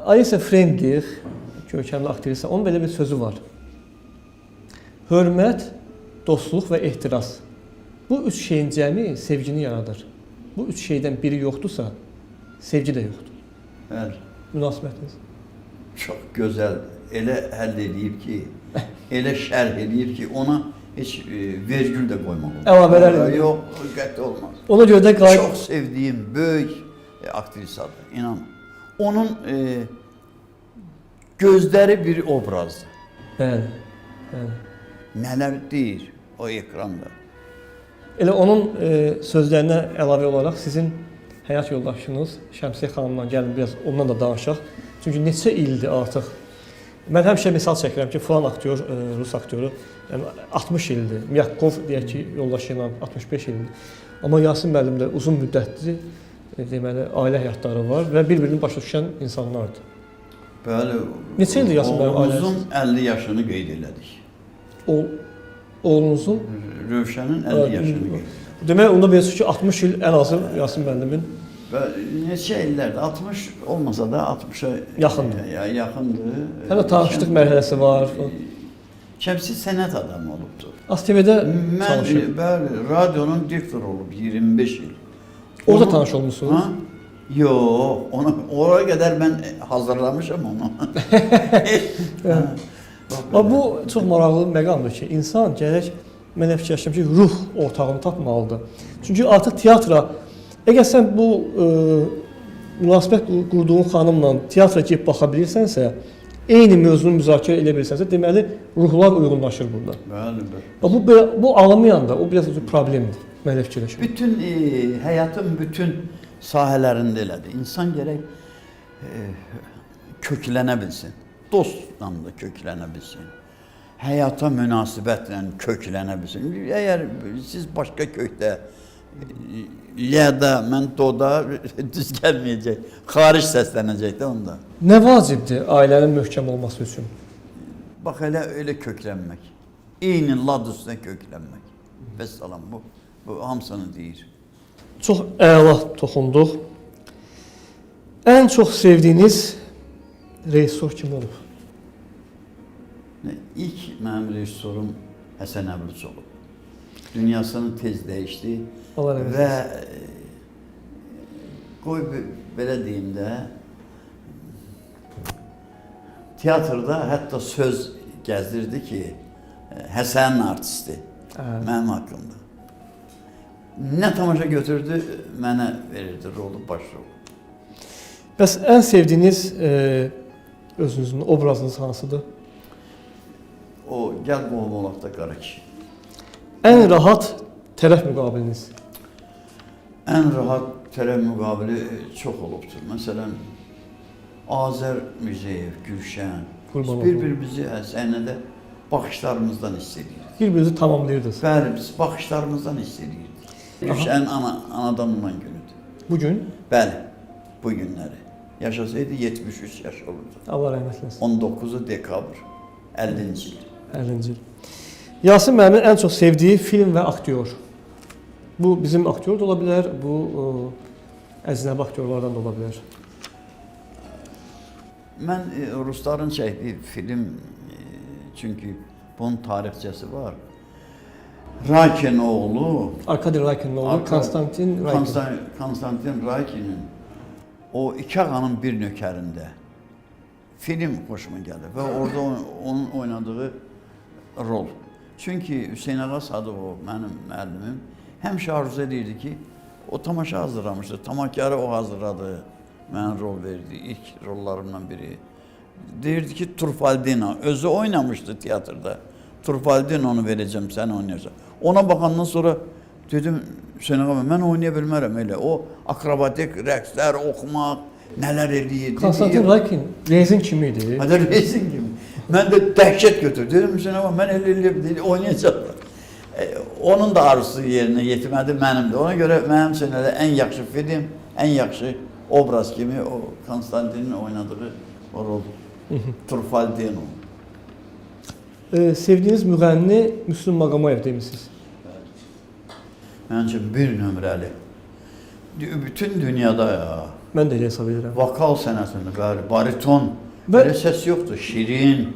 Alisa Friendlich, görkəmli aktrisa, onun belə bir sözü var. Hörmət, dostluq və ehtiras. Bu üç şeyin cəmi sevgini yaradır. Bu üç şeydən biri yoxdursa, sevgi də yoxdur. Bəli. Münasibətiniz? Çox gözəl. Elə həll edib ki, elə şərh edib ki, ona heç vergül də qoymaq olmaz. Əlavələr edib. Yox, qəti olmaz. Ona görə də çox sevdiyim böyük aktrisadır, inan. Onun gözləri bir obrazdır. Bəli, bəli. Nələr deyir o ekranda. Elə onun sözlərinə əlavə olaraq sizin həyat yoldaşınız Şəmsiyə xanımla gəlin biraz ondan da danışaq. Çünki neçə ildir artıq. Mən həmişə misal çəkirəm ki, falan aktyor, Rus aktyoru 60 ildir. Myakov deyək ki, yoldaşı ilə 65 ildir. Amma Yasin müəllim də uzun müddətli deməli ailə həyatları var və bir-birini başa düşən insanlardır. Bəli. Neçə ildir Yasin müəllim ailəsiz? Oğlumuzun 50 yaşını qeyd elədik. Oğlunuzun? Rövşənin 50 yaşını qeyd elədik. Demək, onda belə ki, 60 il ən azı Yasin müəllimin. Neçə illərdir, 60 olmasa da 60-a yaxındır. Hələ tanışlıq mərhələsi var. Şəmsi sənət adamı olubdur. ASTV-də çalışır. Bəli, radionun direktoru olub 25 il. Orada tanış olmuşsunuz? Yox, oraya qədər mən hazırlamışam onu. Bu çox maraqlı məqamdır ki, insan gərək, mən fikirləşirəm ki, ruh ortağını tapmalıdır. Çünki artıq teatra, əgər sən bu münasibət qurduğun xanımla teatra gedib baxa bilirsənsə, eyni mövzunu müzakirə edə bilirsənsə, deməli, ruhlar uyğunlaşır burada. Bəli. Bu alamayanda, o biraz problemdir, mən fikirləşirəm. Bütün həyatın bütün sahələrində elədir. İnsan gərək köklənə bilsin. Dostla da köklənə bilsin. Həyata münasibətlə köklənə bilsin. Əgər siz başqa kökdə ya da mən doda düz gəlməyəcək, xaric səslənəcək də onda. Nə vacibdir ailənin möhkəm olması üçün? Bax, elə köklənmək. Eyni lad üstünə köklənmək. Vəssalam, bu hamısını deyir. Çox əla toxunduq. Ən çox sevdiyiniz rejissor kim olub? İlk mənim rejissorum Həsən Əbülüç olub. Dünyasını tez dəyişdi və qoy belə deyim də, teatrda hətta söz gəzdirdi ki, Həsənin artisti mənim haqqımda. Nə tamaşa götürdü, mənə verirdi rolu, baş rolu. Bəs ən sevdiyiniz özünüzün obrazınız hansıdır? O, gəl qohum olaq da qara kişi. Ən rahat tərəf müqabiliniz? Ən rahat tərəf müqabili çox olubdur. Məsələn, Azər Müzeyev, Gülşən. Biz bir-birimizi səhnədə baxışlarımızdan hiss edirdik. Bir-birinizi tamamlayırdınız? Bəli, biz baxışlarımızdan hiss edirdik. Gülşənin anadan olan günüdür. Bugün? Bəli, bu günləri. Yaşasaydı 73 yaş olurdu. Allah rəhmət eləsin. 19 dekabr, 50-ci il. 50-ci il. Yasin müəllimin ən çox sevdiyi film və aktyor. Bu bizim aktyor da ola bilər, bu əcnəbi aktyorlardan da ola bilər. Mən rusların çəkdiyi film, çünki bunun tarixçəsi var. Raykin oğlu, Arkadi Raykinin oğlu, Konstantin Raykin. Konstantin Raykinin o iki ağanın bir nökərində film xoşuma gəlir və orada onun oynadığı rol. Çünki Hüseyin Ağa Sadıqov, mənim müəllimim, həmişə arzu edirdi ki, o tamaşa hazırlamışdı, tamakarı o hazırladı, mənə rol verdi, ilk rollarımdan biri. Deyirdi ki, Trufaldino, özü oynamışdı teatrda. Trufaldino'nu verəcəm, sən oynayacaq. Ona baxandan sonra dedim, Hüseyin Ağa, mən oynaya bilmərəm elə. O akrobatik rəqslər, oxumaq, nələr eləyir. Konstantin Raykin rezin kimi idi. Hədə rezin kimi. Mən də dəhşət götürdüm. Dedim, Hüseyin Ağa, mən elə oynayacaqlar. Onun da arzusu yerinə yetirmədi, mənim də. Ona görə mənim üçün ən yaxşı film, ən yaxşı obraz kimi o Konstantinin oynadığı o rol. Trufaldino. Sevdiyiniz müğənni Müslüm Maqomayev demişsiniz. Məncə bir nömrəli. Bütün dünyada ya, Mən də elə hesab edirəm. Vokal sənətində, bəli, bariton. Və- Belə səs yoxdur, şirin.